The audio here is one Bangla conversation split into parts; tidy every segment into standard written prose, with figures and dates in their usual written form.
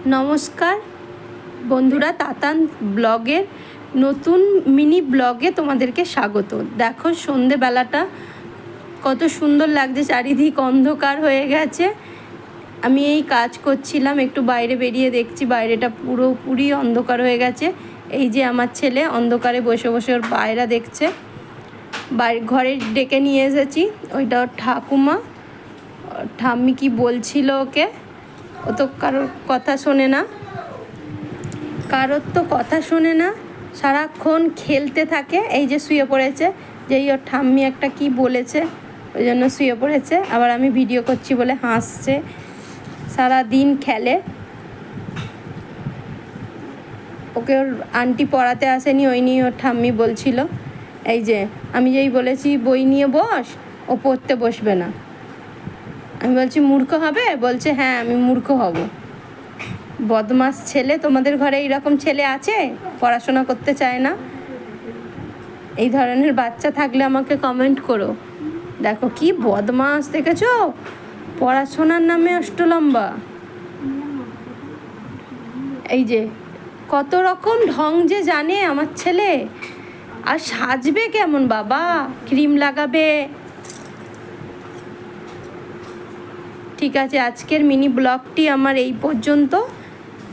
নমস্কার বন্ধুরা, তাতান ব্লগের নতুন মিনি ব্লগে তোমাদেরকে স্বাগত। দেখো সন্ধেবেলাটা কত সুন্দর লাগছে, চারিদিক অন্ধকার হয়ে গেছে। আমি এই কাজ করছিলাম, একটু বাইরে বেরিয়ে দেখছি বাইরেটা পুরোপুরি অন্ধকার হয়ে গেছে। এই যে আমার ছেলে অন্ধকারে বসে বসে ওর পায়রা দেখছে। ঘরে ডেকে নিয়ে এসেছি, ওইটা ওর ঠাকুমা, ঠাম্মি কি বলছিল ওকে। ও তো কারোর কথা শোনে না, সারাক্ষণ খেলতে থাকে। এই যে শুয়ে পড়েছে, যেই ওর ঠাম্মি একটা কি বলেছে ওই জন্য শুয়ে পড়েছে। আবার আমি ভিডিও করছি বলে হাসছে, সারা দিন খেলে। ওকে ওর আন্টি পড়াতে আসেনি, ওই নিয়ে ওর ঠাম্মি বলছিল। এই যে আমি যেই বলেছি বই নিয়ে বস, ও পড়তে বসবে না। আমি বলছি মূর্খ হবে, বলছে হ্যাঁ আমি মূর্খ হব। বদমাস ছেলে। তোমাদের ঘরে এইরকম ছেলে আছে, পড়াশোনা করতে চায় না? এই ধরনের বাচ্চা থাকলে আমাকে কমেন্ট করো। দেখো কি বদমাস, দেখেছো? পড়াশোনার নামে অষ্টলম্বা। এই যে কত রকম ঢং যে জানে আমার ছেলে। আর সাজবে কেমন বাবা, ক্রিম লাগাবে। ঠিক আছে, আজকের মিনি ব্লগটি আমার এই পর্যন্ত।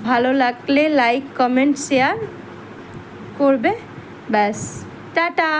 ভালো লাগলে লাইক, কমেন্ট, শেয়ার করবে। ব্যাস, টাটা।